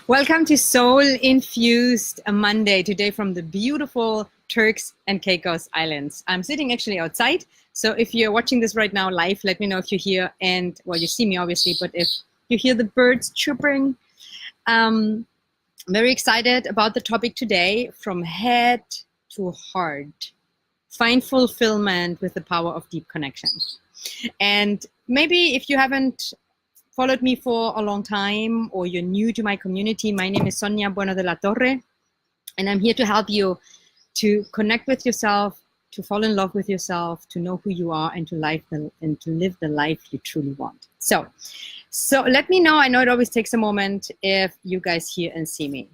Welcome to Soul Infused, a Monday today from the beautiful Turks and Caicos Islands. I'm sitting actually outside, so if you're watching this right now live, let me know if you're here and, well, you see me obviously, but if you hear the birds chirping. I'm very excited about the topic today, from head to heart. Find fulfillment with the power of deep connection. And maybe if you haven't followed me for a long time or you're new to my community, my name is Sonia Bueno de la Torre, and I'm here to help you to connect with yourself, to fall in love with yourself, to know who you are, and to live the life you truly want. So let me know. I know it always takes a moment if you guys hear and see me.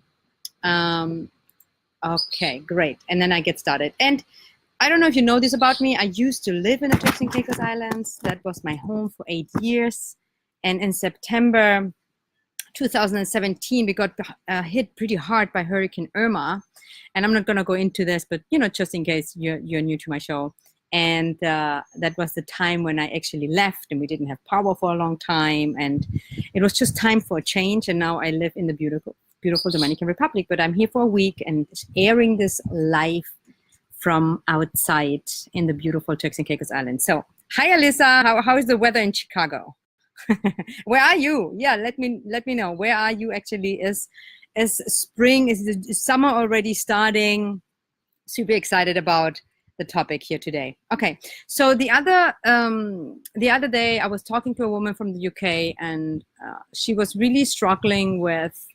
Okay, great. And then I get started. And I don't know if you know this about me. I used to live in the Turks and Caicos Islands. That was my home for 8 years. And in September 2017, we got hit pretty hard by Hurricane Irma. And I'm not going to go into this, but just in case you're new to my show. And that was the time when I actually left, and we didn't have power for a long time. And it was just time for a change. And now I live in the beautiful Dominican Republic. But I'm here for a week and airing this live from outside in the beautiful Turks and Caicos Islands. So, hi, Alyssa. How is the weather in Chicago? Where are you? Yeah, let me know. Where are you actually? Is spring, is summer already starting? Super excited about the topic here today. Okay, so the other day I was talking to a woman from the UK, and she was really struggling with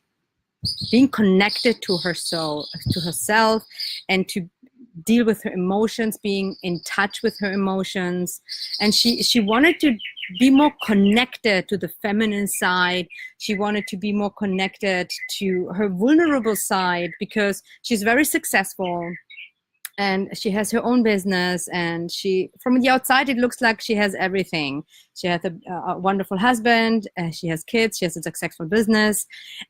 being connected to her soul, to herself, and to deal with her emotions, being in touch with her emotions. And she wanted to be more connected to the feminine side. She wanted to be more connected to her vulnerable side, because she's very successful and she has her own business, and from the outside it looks like she has everything. She has a wonderful husband, she has kids, she has a successful business,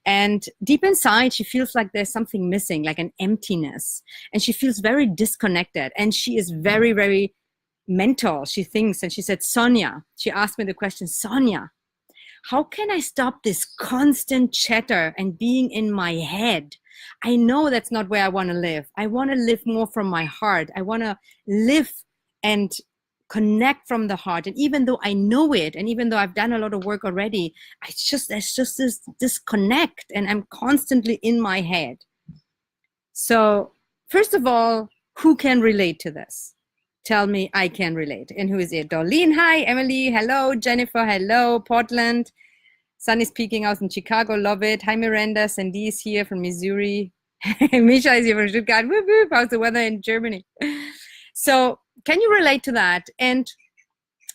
and deep inside she feels like there's something missing, like an emptiness, and she feels very disconnected, and she is very, very mental. She thinks, and she said, Sonia, she asked me the question, Sonia, how can I stop this constant chatter and being in my head? I know that's not where I want to live. I want to live more from my heart. I want to live and connect from the heart. And even though I know it, and even though I've done a lot of work already, there's just this disconnect, and I'm constantly in my head. So first of all, who can relate to this? Tell me I can relate. And who is it? Darlene, hi. Emily, hello. Jennifer, hello. Portland. Sun is peeking out in Chicago, love it. Hi, Miranda. Sandy is here from Missouri. Misha is here from Stuttgart. Whoop, whoop. How's the weather in Germany? So can you relate to that? And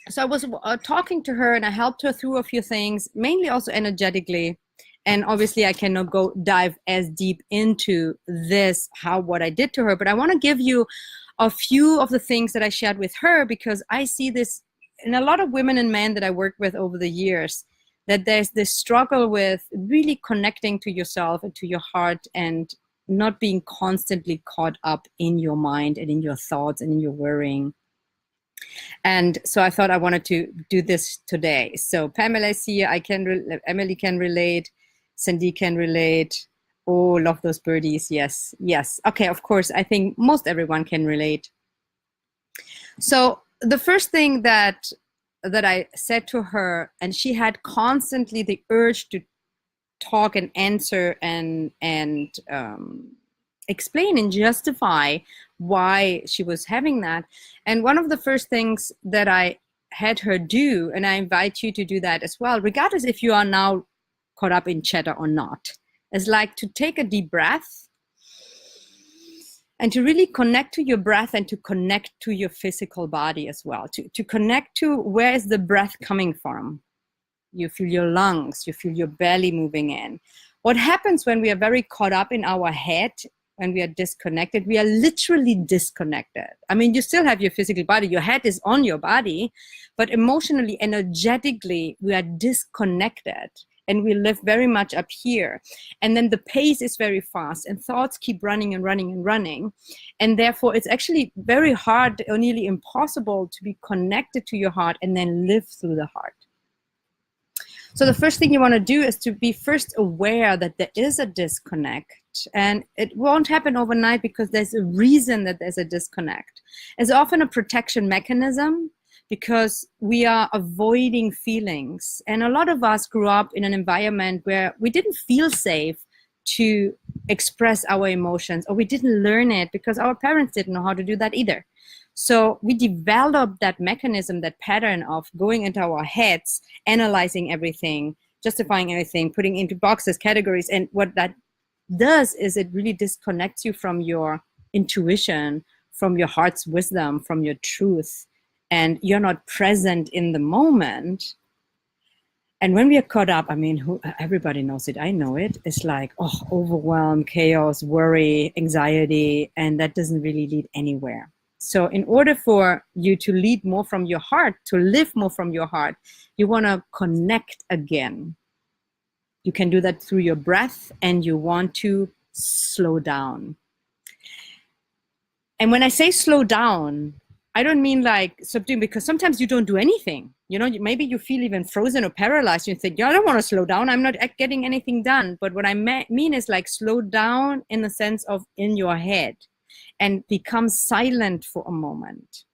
so I was talking to her, and I helped her through a few things, mainly also energetically. And obviously I cannot dive as deep into what I did to her, but I want to give you a few of the things that I shared with her, because I see this in a lot of women and men that I worked with over the years, that there's this struggle with really connecting to yourself and to your heart, and not being constantly caught up in your mind and in your thoughts and in your worrying. And so I thought I wanted to do this today. So Pamela is here. Emily can relate. Sandy can relate. Oh, love those birdies. Yes. Okay, of course, I think most everyone can relate. So the first thing that I said to her, and she had constantly the urge to talk and answer and explain and justify why she was having that. And one of the first things that I had her do, and I invite you to do that as well, regardless if you are now caught up in chatter or not, is like to take a deep breath and to really connect to your breath, and to connect to your physical body as well, to connect to where is the breath coming from. You feel your lungs, you feel your belly moving in. What happens when we are very caught up in our head, when we are disconnected, we are literally disconnected. I mean, you still have your physical body, your head is on your body, but emotionally, energetically, we are disconnected. And we live very much up here. And then the pace is very fast, and thoughts keep running and running and running. And therefore, it's actually very hard or nearly impossible to be connected to your heart and then live through the heart. So the first thing you want to do is to be first aware that there is a disconnect, and it won't happen overnight because there's a reason that there's a disconnect. It's often a protection mechanism because we are avoiding feelings. And a lot of us grew up in an environment where we didn't feel safe to express our emotions, or we didn't learn it because our parents didn't know how to do that either. So we developed that mechanism, that pattern of going into our heads, analyzing everything, justifying everything, putting into boxes, categories. And what that does is it really disconnects you from your intuition, from your heart's wisdom, from your truth. And you're not present in the moment. And when we are caught up, I mean, everybody knows it, I know it, it's like, oh, overwhelm, chaos, worry, anxiety, and that doesn't really lead anywhere. So in order for you to lead more from your heart, to live more from your heart, you want to connect again. You can do that through your breath, and you want to slow down. And when I say slow down, I don't mean like subduing, because sometimes you don't do anything. You know, maybe you feel even frozen or paralyzed. You think, yeah, I don't want to slow down. I'm not getting anything done. But what I mean is like slow down in the sense of in your head and become silent for a moment.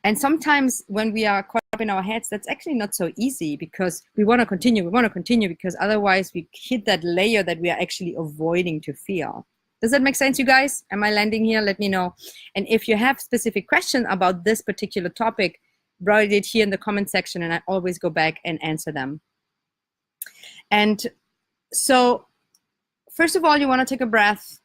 And sometimes when we are caught up in our heads, that's actually not so easy because we want to continue. We want to continue because otherwise we hit that layer that we are actually avoiding to feel. Does that make sense, you guys? Am I landing here? Let me know. And if you have specific questions about this particular topic, write it here in the comment section, and I always go back and answer them. And so, first of all, you want to take a breath.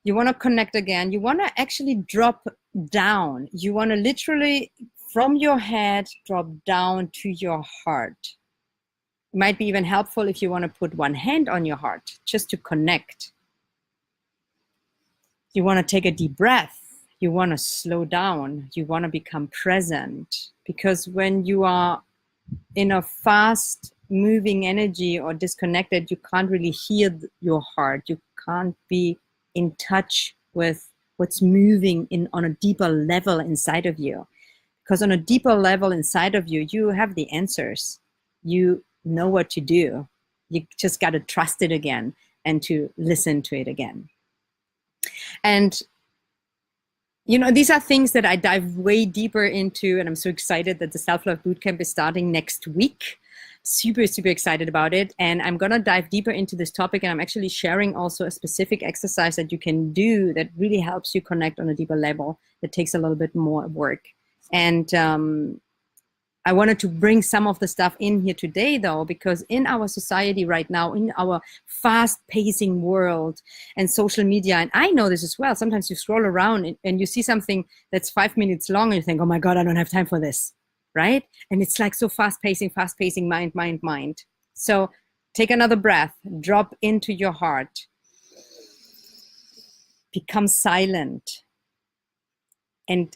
You want to connect again. You want to actually drop down. You want to literally, from your head, drop down to your heart. It might be even helpful if you want to put one hand on your heart, just to connect. You want to take a deep breath. You want to slow down. You want to become present. Because when you are in a fast moving energy or disconnected, you can't really hear your heart. You can't be in touch with what's moving on a deeper level inside of you. Because on a deeper level inside of you, you have the answers. You know what to do. You just got to trust it again and to listen to it again. And, you know, these are things that I dive way deeper into, and I'm so excited that the Self-Love Bootcamp is starting next week. Super, super excited about it. And I'm going to dive deeper into this topic, and I'm actually sharing also a specific exercise that you can do that really helps you connect on a deeper level, that takes a little bit more work. And I wanted to bring some of the stuff in here today, though, because in our society right now, in our fast-pacing world and social media, and I know this as well, sometimes you scroll around and you see something that's 5 minutes long and you think, oh my God, I don't have time for this, right? And it's like so fast-pacing, mind. So take another breath, drop into your heart, become silent, and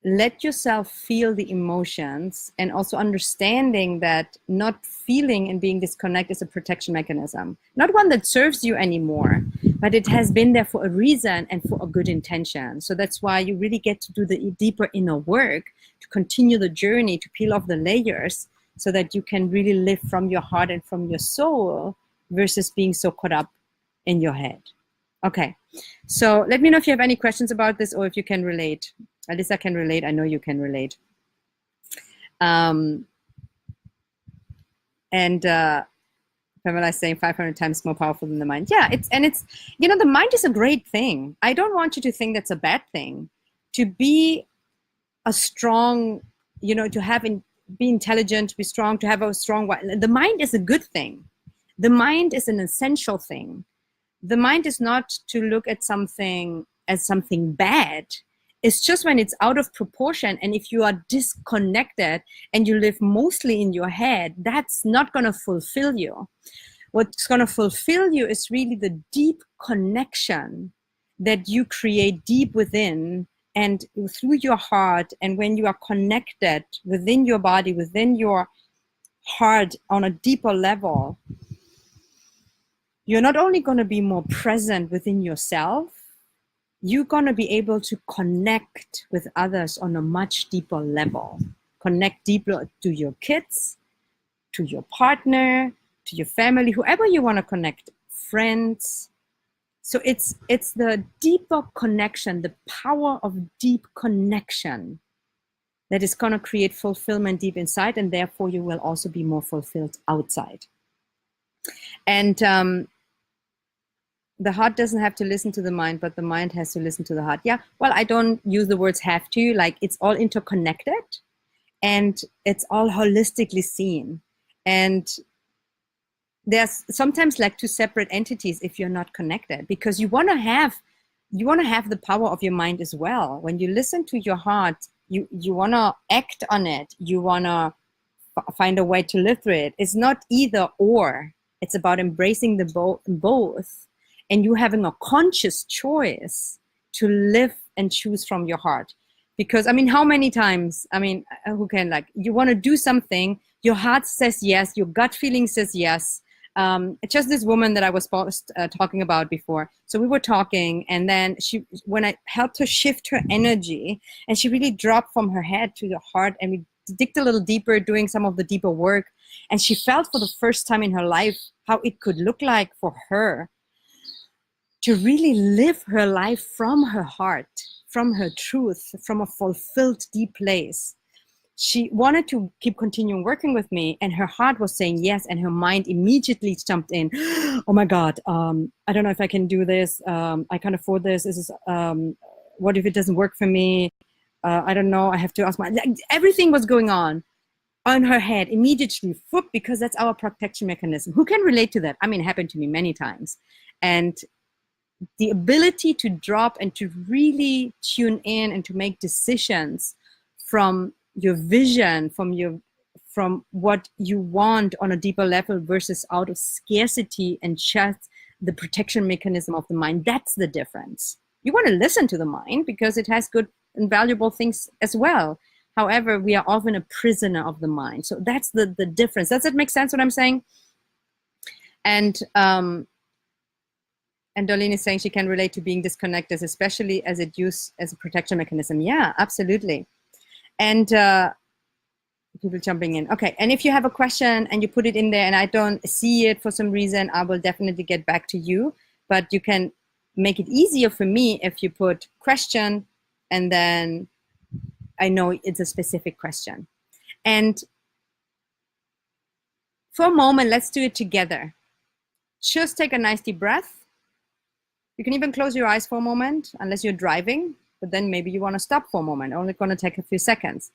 let yourself feel the emotions, and also understanding that not feeling and being disconnected is a protection mechanism. Not one that serves you anymore, but it has been there for a reason and for a good intention. So that's why you really get to do the deeper inner work, to continue the journey, to peel off the layers, so that you can really live from your heart and from your soul versus being so caught up in your head. Okay, so let me know if you have any questions about this or if you can relate. At least I can relate. I know you can relate. And Pamela is saying 500 times more powerful than the mind. Yeah, it's, you know, the mind is a great thing. I don't want you to think that's a bad thing. To be a strong, you know, be intelligent, to be strong, to have a strong, the mind is a good thing. The mind is an essential thing. The mind is not to look at something as something bad. It's just when it's out of proportion, and if you are disconnected and you live mostly in your head, that's not going to fulfill you. What's going to fulfill you is really the deep connection that you create deep within and through your heart. And when you are connected within your body, within your heart on a deeper level, you're not only going to be more present within yourself, you're going to be able to connect with others on a much deeper level. Connect deeper to your kids, to your partner, to your family, whoever you want to connect, friends. So it's the deeper connection, the power of deep connection that is going to create fulfillment deep inside, and therefore you will also be more fulfilled outside. And the heart doesn't have to listen to the mind, but the mind has to listen to the heart. Yeah, well, I don't use the words have to, like it's all interconnected and it's all holistically seen. And there's sometimes like two separate entities if you're not connected, because you want to have the power of your mind as well. When you listen to your heart, you want to act on it. You want to find a way to live through it. It's not either or. It's about embracing the both, and you having a conscious choice to live and choose from your heart. Because I mean, how many times, I mean, who can, like, you want to do something, your heart says yes, your gut feeling says yes. Just this woman that I was talking about before. So we were talking, and then when I helped her shift her energy, and she really dropped from her head to the heart, and we digged a little deeper, doing some of the deeper work, and she felt for the first time in her life how it could look like for her to really live her life from her heart, from her truth, from a fulfilled deep place. She wanted to keep continuing working with me, and her heart was saying yes, and her mind immediately jumped in. Oh my God, I don't know if I can do this. I can't afford this. This is, what if it doesn't work for me? I don't know. I have to ask everything was going on her head immediately, because that's our protection mechanism. Who can relate to that? I mean, it happened to me many times. And the ability to drop and to really tune in and to make decisions from your vision, from what you want on a deeper level versus out of scarcity and just the protection mechanism of the mind. That's the difference. You want to listen to the mind because it has good and valuable things as well. However, we are often a prisoner of the mind. So that's the difference. Does it make sense what I'm saying? And Darlene is saying she can relate to being disconnected, especially as it used as a protection mechanism. Yeah, absolutely. And people jumping in. Okay, and if you have a question and you put it in there and I don't see it for some reason, I will definitely get back to you. But you can make it easier for me if you put question, and then I know it's a specific question. And for a moment, let's do it together. Just take a nice deep breath. You can even close your eyes for a moment, unless you're driving, but then maybe you want to stop for a moment. Only going to take a few seconds.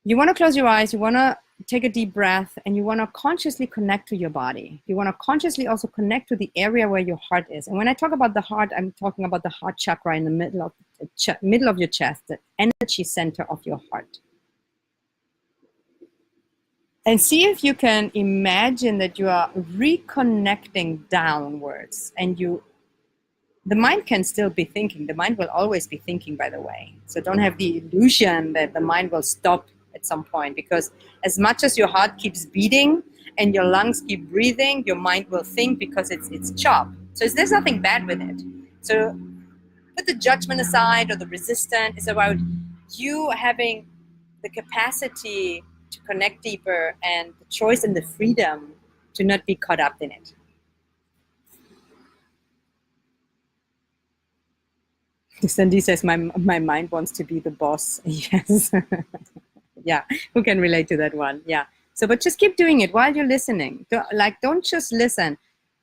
You want to close your eyes, you want to take a deep breath, and you want to consciously connect to your body. You want to consciously also connect to the area where your heart is. And when I talk about the heart, I'm talking about the heart chakra in the middle of your chest, the energy center of your heart. And see if you can imagine that you are reconnecting downwards, and the mind can still be thinking. The mind will always be thinking, by the way. So don't have the illusion that the mind will stop at some point, because as much as your heart keeps beating and your lungs keep breathing, your mind will think, because it's its job. So there's nothing bad with it. So put the judgment aside or the resistance. It's about you having the capacity to connect deeper and the choice and the freedom to not be caught up in it. Sandy says, my mind wants to be the boss. Yes. Yeah, who can relate to that one? Yeah. So, but just keep doing it while you're listening. Don't just listen.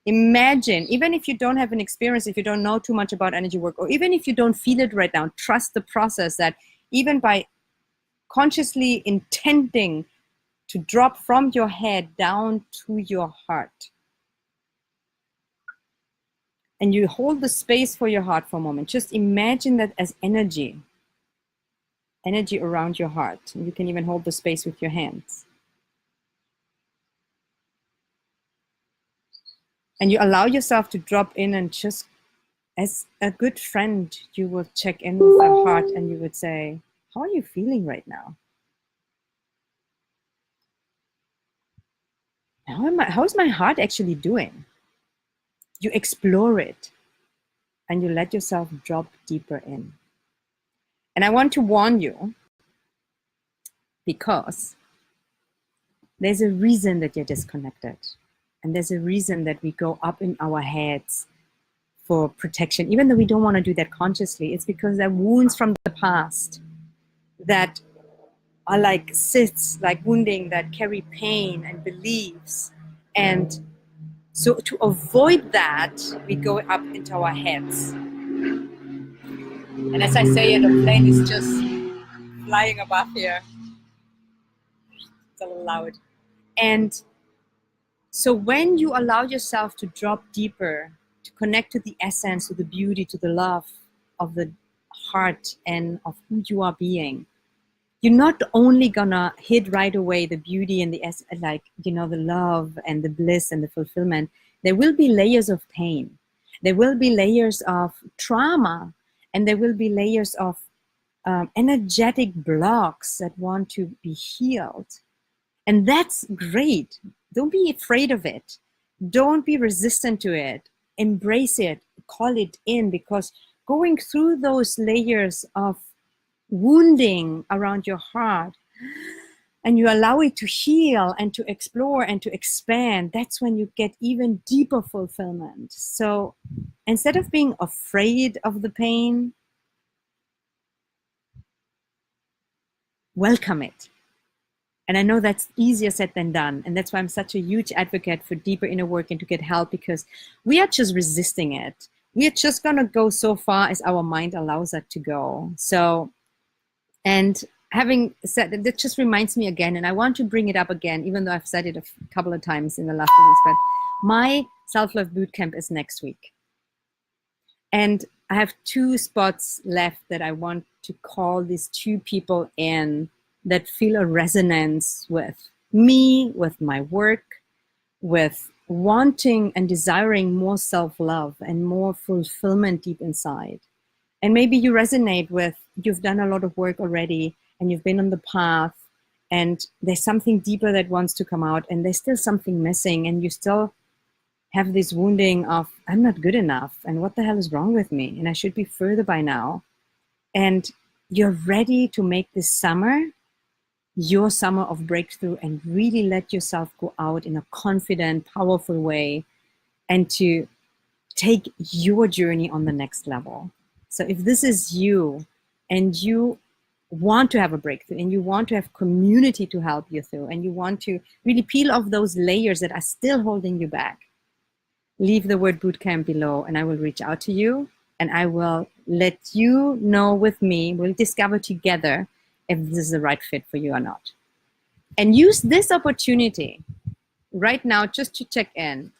Imagine, even if you don't have an experience, if you don't know too much about energy work, or even if you don't feel it right now, trust the process that even by consciously intending to drop from your head down to your heart, and you hold the space for your heart for a moment, just imagine that as energy around your heart. You can even hold the space with your hands. And you allow yourself to drop in, and just as a good friend, you will check in with the heart and you would say, how are you feeling right now? How is my heart actually doing? You explore it and you let yourself drop deeper in. And I want to warn you, because There's a reason that you're disconnected. And there's a reason that we go up in our heads for protection, even though we don't want to do that consciously. It's because there are wounds from the past that are like cysts, like wounding, that carry pain and beliefs. And so to avoid that, we go up into our heads. And as I say it, a plane is just flying above here. It's a little loud. And so when you allow yourself to drop deeper, to connect to the essence, to the beauty, to the love of the heart and of who you are being, you're not only gonna hit right away the beauty and the like, you know, the love and the bliss and the fulfillment. There will be layers of pain. There will be layers of trauma, and there will be layers of energetic blocks that want to be healed. And that's great. Don't be afraid of it. Don't be resistant to it. Embrace it, call it in, because going through those layers of wounding around your heart, and you allow it to heal and to explore and to expand, that's when you get even deeper fulfillment. So instead of being afraid of the pain, welcome it. And I know that's easier said than done. And that's why I'm such a huge advocate for deeper inner work and to get help, because we are just resisting it. We are just going to go so far as our mind allows us to go. So, and having said that, that just reminds me again, and I want to bring it up again, even though I've said it a couple of times in the last few weeks, but my self-love bootcamp is next week. And I have 2 spots left that I want to call these 2 people in that feel a resonance with me, with my work, with wanting and desiring more self-love and more fulfillment deep inside. And maybe you resonate with, you've done a lot of work already and you've been on the path, and there's something deeper that wants to come out, and there's still something missing, and you still have this wounding of, I'm not good enough, and what the hell is wrong with me, and I should be further by now. And you're ready to make this summer your summer of breakthrough and really let yourself go out in a confident, powerful way and to take your journey on the next level. So if this is you and you want to have a breakthrough and you want to have community to help you through and you want to really peel off those layers that are still holding you back, leave the word bootcamp below and I will reach out to you and I will let you know with me, we'll discover together if this is the right fit for you or not. And use this opportunity right now just to check in.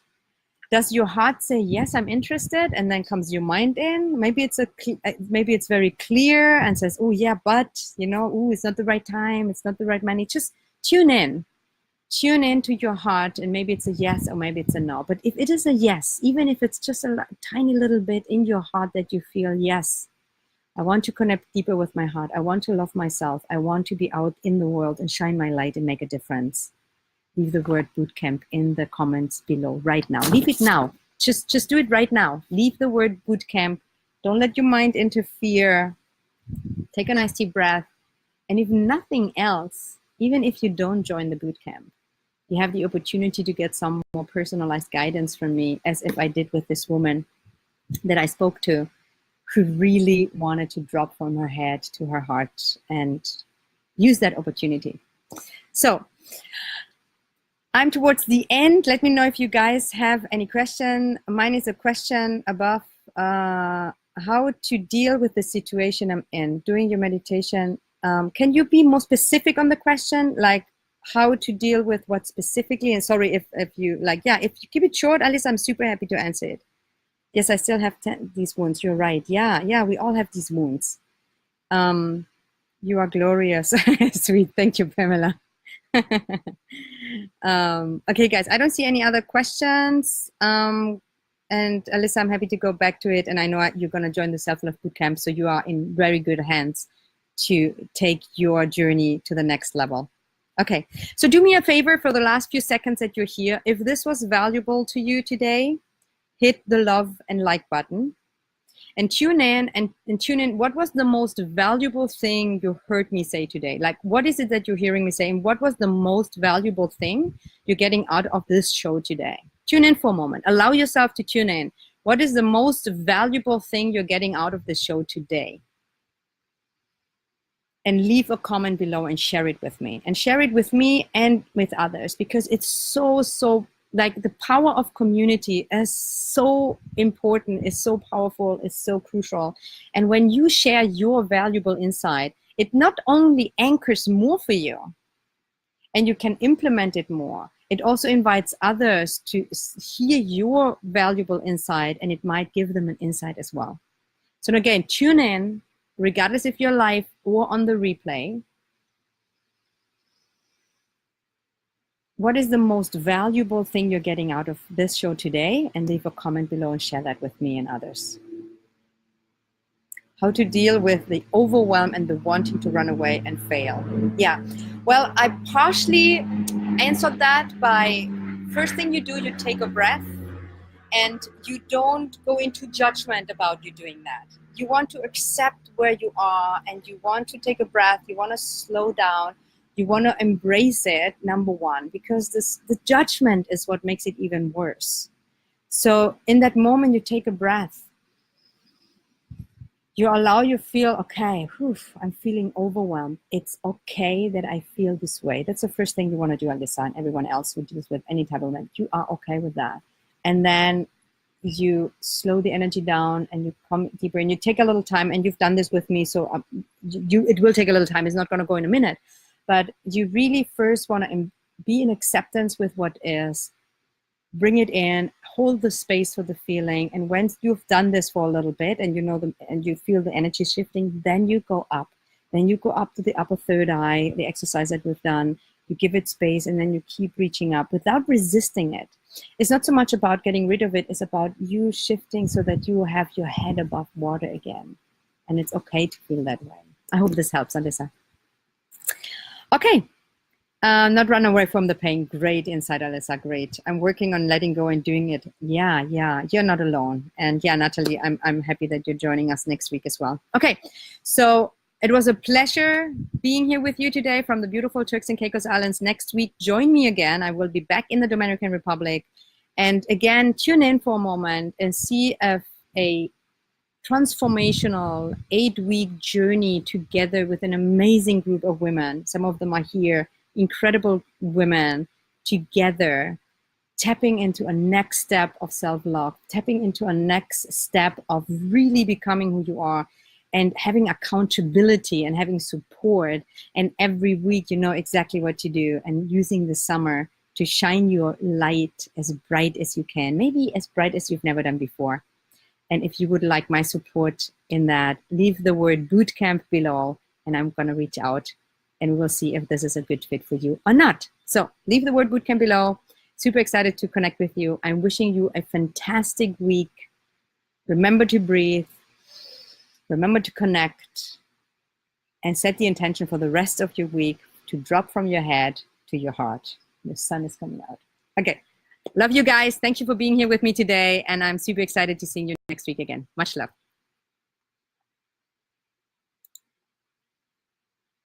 Does your heart say, yes, I'm interested? And then comes your mind in. Maybe it's very clear and says, oh yeah, but, you know, oh, it's not the right time. It's not the right money. Just tune in. Tune in to your heart, and maybe it's a yes or maybe it's a no. But if it is a yes, even if it's just a tiny little bit in your heart that you feel, yes, I want to connect deeper with my heart. I want to love myself. I want to be out in the world and shine my light and make a difference. Leave the word bootcamp in the comments below right now. Leave it now. Just do it right now. Leave the word bootcamp. Don't let your mind interfere. Take a nice deep breath. And if nothing else, even if you don't join the bootcamp, you have the opportunity to get some more personalized guidance from me, as if I did with this woman that I spoke to, who really wanted to drop from her head to her heart and use that opportunity. So I'm towards the end. Let me know if you guys have any question. Mine is a question above how to deal with the situation I'm in. During your meditation, can you be more specific on the question? Like how to deal with what specifically? And sorry if you like, yeah, if you keep it short, at least I'm super happy to answer it. Yes, I still have these wounds. You're right. Yeah, we all have these wounds. You are glorious. Sweet. Thank you, Pamela. Okay, guys, I don't see any other questions. And Alyssa, I'm happy to go back to it. And I know you're going to join the Self-Love Bootcamp, so you are in very good hands to take your journey to the next level. Okay, so do me a favor for the last few seconds that you're here. If this was valuable to you today, hit the love and like button. and tune in and tune in. What was the most valuable thing you heard me say today? Like, what is it that you're hearing me say? And what was the most valuable thing you're getting out of this show today? Tune in for a moment. Allow yourself to tune in. What is the most valuable thing you're getting out of this show today? And leave a comment below and share it with me. And share it with me and with others, because it's so, like, the power of community is so important, is so powerful, is so crucial. And when you share your valuable insight, it not only anchors more for you and you can implement it more, it also invites others to hear your valuable insight, and it might give them an insight as well. So again, tune in, regardless if you're live or on the replay. What is the most valuable thing you're getting out of this show today? And leave a comment below and share that with me and others. How to deal with the overwhelm and the wanting to run away and fail. Yeah, well, I partially answered that by, first thing you do, you take a breath, and you don't go into judgment about you doing that. You want to accept where you are, and you want to take a breath. You want to slow down. You want to embrace it, number one, because the judgment is what makes it even worse. So in that moment, you take a breath. You allow you feel, okay, I'm feeling overwhelmed. It's okay that I feel this way. That's the first thing you want to do, Alyssa, and everyone else who deals with any type of event. You are okay with that. And then you slow the energy down and you come deeper, and you take a little time, and you've done this with me, so it will take a little time. It's not going to go in a minute, but you really first want to be in acceptance with what is, bring it in, hold the space for the feeling, and once you've done this for a little bit and you know and you feel the energy shifting, then you go up. Then you go up to the upper third eye, the exercise that we've done. You give it space, and then you keep reaching up without resisting it. It's not so much about getting rid of it, it's about you shifting so that you have your head above water again. And it's okay to feel that way. I hope this helps, Alyssa. Okay, not run away from the pain. Great insight, Alyssa, great. I'm working on letting go and doing it. Yeah, you're not alone. And yeah, Natalie, I'm happy that you're joining us next week as well. Okay, so it was a pleasure being here with you today from the beautiful Turks and Caicos Islands. Next week, join me again. I will be back in the Dominican Republic. And again, tune in for a moment and see if a transformational 8-week journey together with an amazing group of women. Some of them are here, incredible women together, tapping into a next step of self-love, tapping into a next step of really becoming who you are, and having accountability and having support. And every week you know exactly what to do, and using the summer to shine your light as bright as you can, maybe as bright as you've never done before. And if you would like my support in that, leave the word bootcamp below, and I'm going to reach out and we'll see if this is a good fit for you or not. So leave the word bootcamp below. Super excited to connect with you. I'm wishing you a fantastic week. Remember to breathe. Remember to connect, and set the intention for the rest of your week to drop from your head to your heart. The sun is coming out. Okay. Love you guys. Thank you for being here with me today. And I'm super excited to see you next week again. Much love.